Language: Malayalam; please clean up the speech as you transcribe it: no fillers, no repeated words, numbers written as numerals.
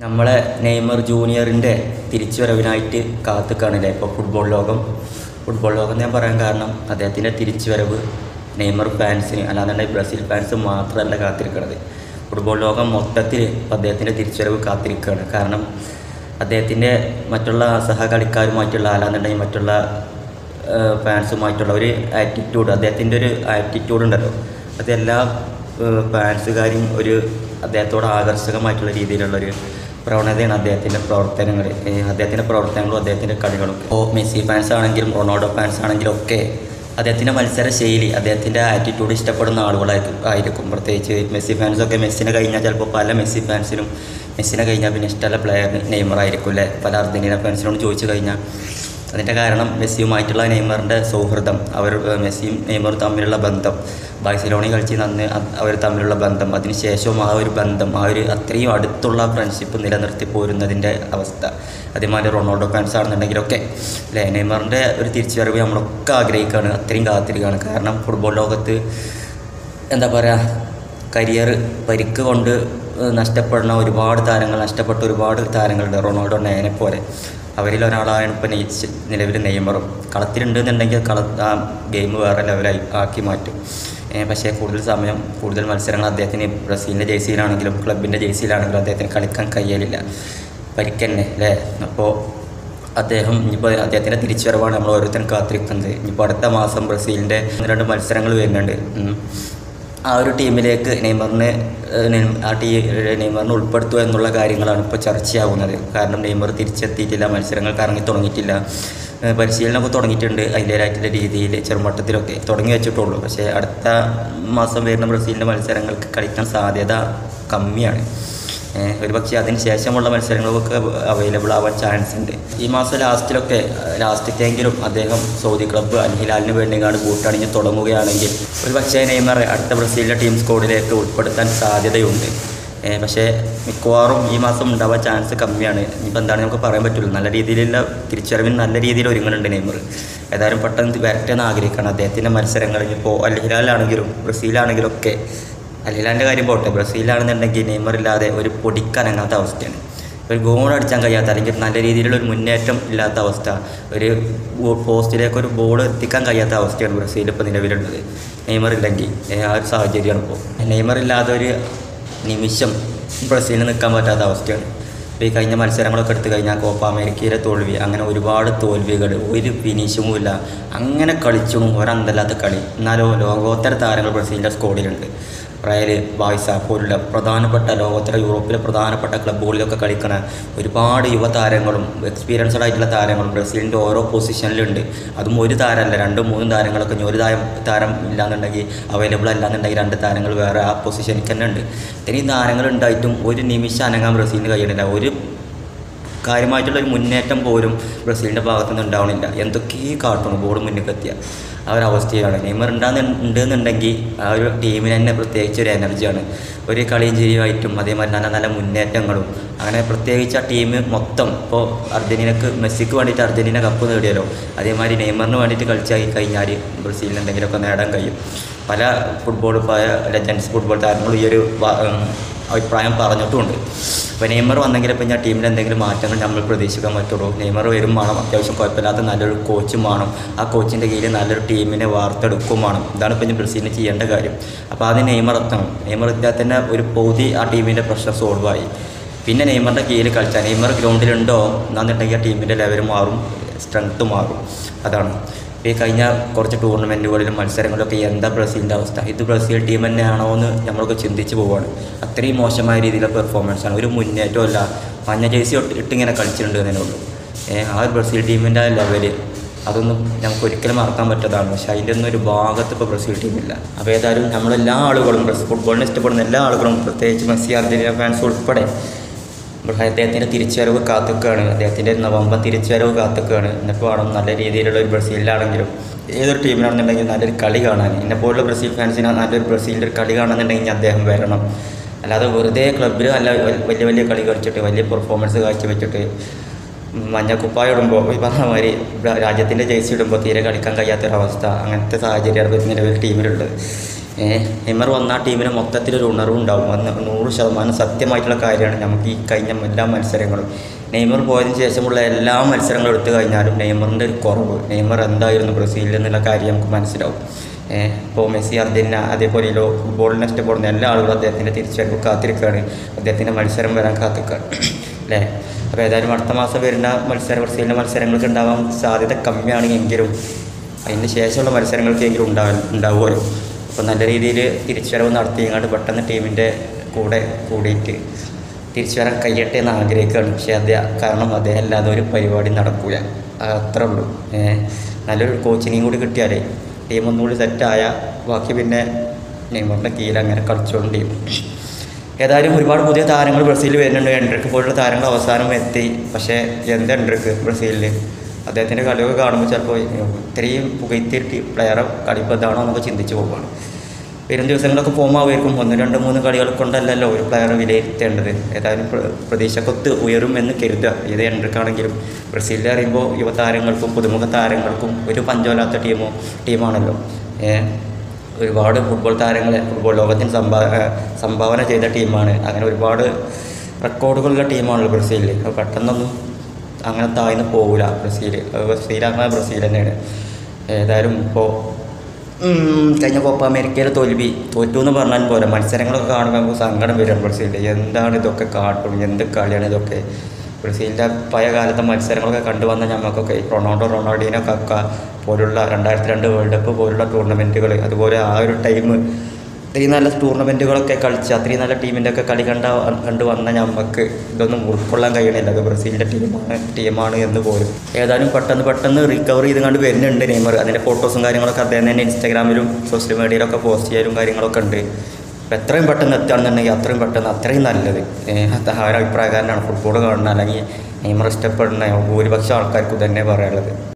നമ്മളെ നെയ്മർ ജൂനിയറിൻ്റെ തിരിച്ചുവരവിനായിട്ട് കാത്തുക്കാണില്ലേ ഇപ്പോൾ ഫുട്ബോൾ ലോകം ഞാൻ പറയാൻ കാരണം അദ്ദേഹത്തിൻ്റെ തിരിച്ചുവരവ് നെയ്മർ ഫാൻസിന് അല്ലാന്നുണ്ടെങ്കിൽ ബ്രസീൽ ഫാൻസ് മാത്രമല്ല കാത്തിരിക്കുന്നത്. ഫുട്ബോൾ ലോകം മൊത്തത്തിൽ അദ്ദേഹത്തിൻ്റെ തിരിച്ചുവരവ് കാത്തിരിക്കുകയാണ്. കാരണം അദ്ദേഹത്തിൻ്റെ മറ്റുള്ള സഹകളിക്കാരുമായിട്ടുള്ള അല്ലാന്നുണ്ടെങ്കിൽ മറ്റുള്ള ഫാൻസുമായിട്ടുള്ള ഒരു ആറ്റിറ്റ്യൂഡ്, അദ്ദേഹത്തിൻ്റെ ഒരു ആറ്റിറ്റ്യൂഡ് ഉണ്ടല്ലോ, അതെല്ലാ ഫാൻസുകാരും ഒരു അദ്ദേഹത്തോട് ആകർഷകമായിട്ടുള്ള രീതിയിലുള്ളൊരു പ്രവണതയാണ് അദ്ദേഹത്തിൻ്റെ പ്രവർത്തനങ്ങളും അദ്ദേഹത്തിൻ്റെ കളികളും. ഇപ്പോൾ മെസ്സി ഫാൻസ് ആണെങ്കിലും റൊണാൾഡോ ഫാൻസ് ആണെങ്കിലും ഒക്കെ അദ്ദേഹത്തിൻ്റെ മത്സര ശൈലി, അദ്ദേഹത്തിൻ്റെ ആറ്റിറ്റ്യൂഡ് ഇഷ്ടപ്പെടുന്ന ആളുകളായിരിക്കും. പ്രത്യേകിച്ച് മെസ്സി ഫാൻസൊക്കെ മെസ്സിനെ കഴിഞ്ഞാൽ ചിലപ്പോൾ പല മെസ്സി ഫാൻസിനും മെസ്സിനെ കഴിഞ്ഞാൽ പിന്നെ ഇഷ്ടമുള്ള പ്ലെയർ നെയ്മർ ആയിരിക്കും അല്ലേ. പല അർജൻറ്റീന ഫാൻസിനോട് ചോദിച്ചു കഴിഞ്ഞാൽ അതിൻ്റെ കാരണം മെസ്സിയുമായിട്ടുള്ള നെയ്മറിൻ്റെ സൗഹൃദം, മെസ്സിയും നെയ്മറും തമ്മിലുള്ള ബന്ധം, ബാഴ്സലോണയിൽ കളിച്ച് നന്ന് അവർ തമ്മിലുള്ള ബന്ധം, അതിനുശേഷവും ആ ഒരു ബന്ധം, അത്രയും അടുത്തുള്ള ഫ്രണ്ട്ഷിപ്പ് നിലനിർത്തി പോരുന്നതിൻ്റെ അവസ്ഥ. അതേമാതിരി റൊണാൾഡോ ഫാൻസ് ആണെന്നുണ്ടെങ്കിലൊക്കെ അല്ലേ, നെയ്മറിൻ്റെ ഒരു തിരിച്ചുവരവ് നമ്മളൊക്കെ ആഗ്രഹിക്കുകയാണ്, അത്രയും കാത്തിരിക്കുകയാണ്. കാരണം ഫുട്ബോൾ ലോകത്ത് എന്താ പറയുക, കരിയർ പരിക്ക് കൊണ്ട് നഷ്ടപ്പെട്ട ഒരുപാട് താരങ്ങളുണ്ട്. റൊണാൾഡോ നേനെ പോലെ അവരിൽ ഒരാളാണ് ഇപ്പോൾ നിലവിൽ നെയ്മറും. കളത്തിലുണ്ടെന്നുണ്ടെങ്കിൽ ആ ഗെയിം വേറെ ലെവലായി ആക്കി മാറ്റും. പക്ഷേ കൂടുതൽ മത്സരങ്ങൾ അദ്ദേഹത്തിന് ബ്രസീലിൻ്റെ ജേഴ്സിയിലാണെങ്കിലും ക്ലബിൻ്റെ ജേഴ്സിയിലാണെങ്കിലും അദ്ദേഹത്തിന് കളിക്കാൻ കഴിയലില്ല, പരിക്കന്നെ അല്ലേ. അപ്പോൾ ഇനിയിപ്പോൾ അദ്ദേഹത്തിൻ്റെ തിരിച്ചുവരവാണ് നമ്മൾ ഓരോരുത്തരും കാത്തിരിക്കുന്നത്. ഇനിയിപ്പോൾ അടുത്ത മാസം ബ്രസീലിൻ്റെ 2 മത്സരങ്ങൾ വരുന്നുണ്ട്. ആ ഒരു ടീമിലേക്ക് നെയ്മറിനെ ഉൾപ്പെടുത്തുക എന്നുള്ള കാര്യങ്ങളാണ് ഇപ്പോൾ ചർച്ചയാകുന്നത്. കാരണം നെയ്മർ തിരിച്ചെത്തിയിട്ടില്ല, മത്സരങ്ങൾക്ക് ഇറങ്ങി തുടങ്ങിയിട്ടില്ല, പരിശീലനമൊക്കെ തുടങ്ങിയിട്ടുണ്ട് അതിൻ്റേതായിട്ടുള്ള രീതിയിൽ ചെറുമട്ടത്തിലൊക്കെ തുടങ്ങി വെച്ചിട്ടുള്ളൂ. പക്ഷേ അടുത്ത മാസം വരുന്ന ബ്രസീലിൻ്റെ മത്സരങ്ങൾക്ക് കളിക്കാൻ സാധ്യത കമ്മിയാണ്. ഒരുപക്ഷെ അതിന് ശേഷമുള്ള മത്സരങ്ങളൊക്കെ അവൈലബിൾ ആവാൻ ചാൻസ് ഉണ്ട്. ഈ മാസം ലാസ്റ്റത്തെങ്കിലും അദ്ദേഹം സൗദി ക്ലബ്ബ് അൽ ഹിലാലിന് വേണ്ടിയാണ് ബൂട്ടണിഞ്ഞ് തുടങ്ങുകയാണെങ്കിൽ ഒരുപക്ഷെ നെയ്മറെ അടുത്ത ബ്രസീലിൻ്റെ ടീം സ്ക്വാഡിലേക്ക് ഉൾപ്പെടുത്താൻ സാധ്യതയുണ്ട്. പക്ഷേ മിക്കവാറും ഈ മാസം ഉണ്ടാവാൻ ചാൻസ് കമ്മിയാണ്. ഇനിയിപ്പോൾ എന്താണ് നമുക്ക് പറയാൻ പറ്റില്ല. നല്ല രീതിയിലുള്ള തിരിച്ചറിവിന് നല്ല രീതിയിൽ ഒരുങ്ങുന്നുണ്ട് നെയ്മർ. ഏതായാലും പെട്ടെന്ന് വരട്ടെന്ന് ആഗ്രഹിക്കണം. അദ്ദേഹത്തിൻ്റെ മത്സരങ്ങൾ ഇപ്പോൾ അൽ ഹിലാലാണെങ്കിലും ബ്രസീലാണെങ്കിലും ഒക്കെ, അൽ ഹിലാലിൻ്റെ കാര്യം പോട്ടെ, ബ്രസീലാണെന്നുണ്ടെങ്കിൽ നെയ്മർ ഇല്ലാതെ ഒരു പൊടിക്കനങ്ങാത്ത അവസ്ഥയാണ്. ഒരു ഗോൾ അടിച്ചാൻ കഴിയാത്ത, അല്ലെങ്കിൽ നല്ല രീതിയിലുള്ള ഒരു മുന്നേറ്റം ഇല്ലാത്ത അവസ്ഥ, ഒരു പോസ്റ്റിലേക്ക് ഒരു ബോൾ എത്തിക്കാൻ കഴിയാത്ത അവസ്ഥയാണ് ബ്രസീൽ ഇപ്പോൾ നിലവിലുള്ളത്. നെയ്മർ ഇല്ലെങ്കിൽ ആ ഒരു സാഹചര്യമാണ് ഇപ്പോൾ. നെയ്മർ ഇല്ലാതെ ഒരു നിമിഷം ബ്രസീലിന് നിൽക്കാൻ പറ്റാത്ത അവസ്ഥയാണ്. ഇപ്പോൾ ഈ കഴിഞ്ഞ മത്സരങ്ങളൊക്കെ എടുത്തു കഴിഞ്ഞാൽ കോപ്പ അമേരിക്കയിലെ തോൽവി, അങ്ങനെ ഒരുപാട് തോൽവികൾ, ഒരു ഫിനിഷിങ്ങും ഇല്ല, അങ്ങനെ കളിച്ചും ഒരന്തല്ലാത്ത കളി. എന്നാലോ ലോകോത്തര താരങ്ങൾ ബ്രസീലിൻ്റെ സ്ക്വാഡിലുണ്ട്. റയൽ, ബാഴ്സ പോലുള്ള ലോകോത്തര യൂറോപ്പിലെ പ്രധാനപ്പെട്ട ക്ലബ്ബുകളിലൊക്കെ കളിക്കുന്ന ഒരുപാട് യുവതാരങ്ങളും എക്സ്പീരിയൻസ്ഡ് ആയിട്ടുള്ള താരങ്ങളും ബ്രസീലിൻ്റെ ഓരോ പൊസിഷനിലുണ്ട്. അതും ഒരു താരമല്ല, 2-3 താരങ്ങളൊക്കെ. ഒരു താരം ഇല്ലാന്നുണ്ടെങ്കിൽ അവൈലബിൾ അല്ലാന്നുണ്ടെങ്കിൽ 2 താരങ്ങൾ വേറെ ആ പൊസിഷനിൽ തന്നെ ഉണ്ട്. ഇത്രയും താരങ്ങളുണ്ടായിട്ടും ഒരു നിമിഷം അനങ്ങാൻ ബ്രസീലിന് കഴിയുന്നില്ല. ഒരു കാര്യമായിട്ടുള്ളൊരു മുന്നേറ്റം പോലും ബ്രസീലിൻ്റെ ഭാഗത്തുനിന്ന് ഉണ്ടാവണില്ല. എന്തൊക്കെ കാട്ടണം ബോൾ മുന്നിലെത്തിയ ആ ഒരു അവസ്ഥയാണ്. നെയ്മർ ഉണ്ടെന്നുണ്ടെങ്കിൽ ആ ഒരു ടീമിന് തന്നെ പ്രത്യേകിച്ച് ഒരു എനർജിയാണ്. ഒരു കളിയും ചിരിയുമായിട്ടും അതേമാതിരി നല്ല മുന്നേറ്റങ്ങളും, അങ്ങനെ പ്രത്യേകിച്ച് ആ ടീം മൊത്തം. ഇപ്പോൾ മെസ്സിക്ക് വേണ്ടിയിട്ട് അർജൻറ്റീന കപ്പ് നേടിയല്ലോ, അതേമാതിരി നെയ്മറിന് വേണ്ടിയിട്ട് കളിച്ചായി കഴിഞ്ഞാൽ ബ്രസീലിന് എന്തെങ്കിലുമൊക്കെ നേടാൻ കഴിയും. പല ലെജൻഡ്സ് ഫുട്ബോൾ താരങ്ങളും ഈ ഒരു അഭിപ്രായം പറഞ്ഞിട്ടുമുണ്ട്. അപ്പോൾ നെയ്മർ വന്നെങ്കിൽ ഇപ്പോൾ ഞാൻ ടീമിൽ എന്തെങ്കിലും മാറ്റങ്ങൾ നമ്മൾ പ്രതീക്ഷിക്കാൻ പറ്റുള്ളൂ. നെയ്മർ വരും വേണം, അത്യാവശ്യം കുഴപ്പമില്ലാത്ത നല്ലൊരു കോച്ചും വേണം, ആ കോച്ചിൻ്റെ കീഴിൽ നല്ലൊരു ടീമിനെ വാർത്തെടുക്കും വേണം. ഇതാണ് ഇപ്പോൾ ബ്രസീലിന് ചെയ്യേണ്ട കാര്യം. അപ്പോൾ ആദ്യം നെയ്മർ എത്തണം. നെയ്മർ എത്തിയാൽ തന്നെ ഒരു പകുതി ആ ടീമിൻ്റെ പ്രശ്നം സോൾവായി. പിന്നെ നെയ്മറിൻ്റെ കീഴിൽ കളിച്ചാൽ, നെയ്മർ ഗ്രൗണ്ടിലുണ്ടോ എന്നാന്നുണ്ടെങ്കിൽ ആ ടീമിൻ്റെ ലെവൽ മാറും, സ്ട്രെങ്ത്ത് മാറും. അതാണ് ഈ കഴിഞ്ഞ കുറച്ച് ടൂർണമെൻറ്റുകളിലും മത്സരങ്ങളിലൊക്കെ എന്താ ബ്രസീലിൻ്റെ അവസ്ഥ. ഇത് ബ്രസീൽ ടീം തന്നെയാണോ എന്ന് നമ്മളൊക്കെ ചിന്തിച്ച് പോവുകയാണ്. അത്രയും മോശമായ രീതിയിലുള്ള പെർഫോമൻസാണ്, ഒരു മുന്നേറ്റമല്ല. മഞ്ഞ ജേഴ്സി ഇട്ടിങ്ങനെ കളിച്ചിട്ടുണ്ട് എന്നേ ഉള്ളൂ. ആ ഒരു ബ്രസീൽ ടീമിൻ്റെ ലെവല് അതൊന്നും നമുക്ക് ഒരിക്കലും മറക്കാൻ പറ്റതാണ്. പക്ഷേ അതിൻ്റെ ഒന്നും ഒരു ഭാഗത്ത് ഇപ്പോൾ ബ്രസീൽ ടീമില്ല. അപ്പോൾ ഏതായാലും നമ്മളെല്ലാ ആളുകളും ഫുട്ബോളിനെ ഇഷ്ടപ്പെടുന്ന എല്ലാ ആളുകളും, പ്രത്യേകിച്ച് മെസ്സി അർജൻറ്റീന ഫാൻസ് ഉൾപ്പെടെ അദ്ദേഹത്തിൻ്റെ തിരിച്ചുവരവ് കാത്തുക്കുകയാണ്. അദ്ദേഹത്തിൻ്റെ നവംബർ തിരിച്ചുവരവ് കാത്തുക്കുകയാണ്. എന്നിട്ട് വേണം നല്ല രീതിയിലുള്ള ഒരു ബ്രസീലിലാണെങ്കിലും ഏതൊരു ടീമിനാണെന്നുണ്ടെങ്കിൽ നല്ലൊരു കളി കാണാൻ. എന്നെപ്പോലുള്ള ബ്രസീൽ ഫാൻസിന് നല്ലൊരു ബ്രസീലിൻ്റെ ഒരു കളി കാണുന്നുണ്ടെങ്കിൽ അദ്ദേഹം വരണം. അല്ലാതെ വെറുതെ ക്ലബ്ബിൽ വലിയ കളി കളിച്ചിട്ട് വലിയ പെർഫോമൻസ് കാഴ്ചവെച്ചിട്ട് മഞ്ഞക്കുപ്പായ ഇടുമ്പോൾ ഈ പറഞ്ഞ മാതിരി രാജ്യത്തിൻ്റെ ജേഴ്സി ഇടുമ്പോൾ തീരെ കളിക്കാൻ കഴിയാത്തൊരവസ്ഥ, അങ്ങനത്തെ സാഹചര്യമാണ് നിലവിൽ ടീമിലുള്ളത്. നെയ്മർ വന്ന ആ ടീമിന് മൊത്തത്തിലൊരു ഉണർവ് ഉണ്ടാവും. 100% സത്യമായിട്ടുള്ള കാര്യമാണ്. നമുക്ക് ഈ കഴിഞ്ഞ എല്ലാ മത്സരങ്ങളും നെയ്മർ പോയതിന് ശേഷമുള്ള എല്ലാ മത്സരങ്ങളും എടുത്തു കഴിഞ്ഞാലും നെയ്മറിൻ്റെ ഒരു കുറവ്, നെയ്മർ എന്തായിരുന്നു ബ്രസീലിൽ എന്നുള്ള കാര്യം നമുക്ക് മനസ്സിലാവും. ഇപ്പോൾ മെസ്സി, അർജന്റീന, അതേപോലെയല്ലോ ഫുട്ബോളിനെ ഇഷ്ടപ്പെടുന്ന എല്ലാ ആളുകളും അദ്ദേഹത്തിൻ്റെ തിരിച്ചുവരവ് കാത്തിരിക്കുകയാണ്, അദ്ദേഹത്തിൻ്റെ മത്സരം വരാൻ കാത്തിരിക്കുകയാണ് അല്ലേ. അപ്പോൾ ഏതായാലും അടുത്ത മാസം വരുന്ന ബ്രസീലിൻ്റെ മത്സരങ്ങൾക്ക് ഉണ്ടാവാൻ സാധ്യത കമ്മിയാണ് എങ്കിലും അതിന് ശേഷമുള്ള മത്സരങ്ങൾക്കെങ്കിലും ഉണ്ടാവുമല്ലോ. അപ്പോൾ നല്ല രീതിയിൽ തിരിച്ചുവരവ് നടത്തിയങ്ങാണ്ട് പെട്ടെന്ന് ടീമിൻ്റെ കൂടെ കൂടിയിട്ട് തിരിച്ചു വരാൻ കഴിയട്ടെ എന്ന് ആഗ്രഹിക്കുകയാണ്. പക്ഷേ കാരണം അദ്ദേഹം അല്ലാതെ ഒരു പരിപാടി നടക്കില്ല, അത്രേ ഉള്ളൂ. നല്ലൊരു കോച്ചിനെയും കൂടി കിട്ടിയാലേ ടീം ഒന്നുകൂടി സെറ്റായ ബാക്കി പിന്നെ നെയ്മറിൻ്റെ കീഴിൽ അങ്ങനെ കളിച്ചുകൊണ്ട് ടീം. ഏതായാലും ഒരുപാട് പുതിയ താരങ്ങൾ ബ്രസീലിൽ വരുന്നുണ്ട്. എൻഡ്രിക്ക് പോലുള്ള താരങ്ങൾ അവസാനം എത്തി. പക്ഷേ എന്ത് എൻഡ്രിക്ക് ബ്രസീലിൽ അദ്ദേഹത്തിൻ്റെ കളിയൊക്കെ കാണുമ്പോൾ ചിലപ്പോൾ ഇത്രയും പുകഴ്ത്തിയിട്ട് പ്ലെയറെ കളിപ്പതാണോ എന്നൊക്കെ ചിന്തിച്ച് പോവുകയാണ്. വരും ദിവസങ്ങളൊക്കെ പോകുമ്പോൾ ആയിരിക്കും 1, 2, 3 കളികൾ കൊണ്ടല്ലല്ലോ ഒരു പ്ലെയറെ വിലയിരുത്തേണ്ടത്. ഏതായാലും പ്രതീക്ഷക്കൊത്ത് ഉയരും എന്ന് കരുതുക. ഏത് എൻട്രിക്കാണെങ്കിലും ബ്രസീലിൽ അറിയുമ്പോൾ യുവതാരങ്ങൾക്കും പുതുമുഖ താരങ്ങൾക്കും ഒരു പഞ്ചമില്ലാത്ത ടീമാണല്ലോ. ഒരുപാട് ഫുട്ബോൾ താരങ്ങളെ ഫുട്ബോൾ ലോകത്തിന് സംഭാവന ചെയ്ത ടീമാണ്. അങ്ങനെ ഒരുപാട് റെക്കോർഡുകളുള്ള ടീമാണല്ലോ ബ്രസീലിൽ. പെട്ടെന്നൊന്നും അങ്ങനെ താഴ്ന്ന് പോകില്ല ബ്രസീൽ അങ്ങനെ ബ്രസീൽ തന്നെയാണ്. ഏതായാലും ഇപ്പോൾ കഴിഞ്ഞ കോപ്പ അമേരിക്കയിൽ തോറ്റു എന്ന് പറഞ്ഞാൽ പോരാ, മത്സരങ്ങളൊക്കെ കാണുമ്പോൾ നമുക്ക് സങ്കടം വരും. ബ്രസീലിൽ എന്താണ് ഇതൊക്കെ കാട്ടും, എന്ത് കളിയാണ് ഇതൊക്കെ. ബ്രസീലിൻ്റെ പഴയ കാലത്തെ മത്സരങ്ങളൊക്കെ കണ്ടുവന്ന ഞമ്മക്കൊക്കെ റൊണാൾഡീനോ, കക്ക പോലുള്ള 2002 വേൾഡ് കപ്പ് പോലുള്ള ടൂർണമെൻറ്റുകൾ, അതുപോലെ ആ ഒരു ടൈം ഇത്രയും നല്ല ടൂർണമെൻറ്റുകളൊക്കെ കളിച്ച് അത്രയും നല്ല ടീമിൻ്റെ ഒക്കെ കളി കണ്ടു വന്ന ഞമ്മക്ക് ഇതൊന്നും ഉൾക്കൊള്ളാൻ കഴിയണില്ല. അത് ബ്രസീലിൻ്റെ ടീമാണ് എന്ന് പോലും. ഏതായാലും പെട്ടെന്ന് റിക്കവർ ചെയ്ത് കണ്ട് വരുന്നുണ്ട് നെയ്മർ. അതിൻ്റെ ഫോട്ടോസും കാര്യങ്ങളൊക്കെ അദ്ദേഹം തന്നെ ഇൻസ്റ്റാഗ്രാമിലും സോഷ്യൽ മീഡിയയിലൊക്കെ പോസ്റ്റ് ചെയ്യലും കാര്യങ്ങളൊക്കെ ഉണ്ട്. അപ്പോൾ എത്രയും പെട്ടെന്ന് എത്തുകയാണെന്നുണ്ടെങ്കിൽ അത്രയും നല്ലത്. ആ ഒരു അഭിപ്രായക്കാരനാണ് ഫുട്ബോൾ കാണുന്നത്, അല്ലെങ്കിൽ നെയ്മർ ഇഷ്ടപ്പെടുന്ന ഭൂരിപക്ഷം ആൾക്കാർക്കും തന്നെ പറയാനുള്ളത്.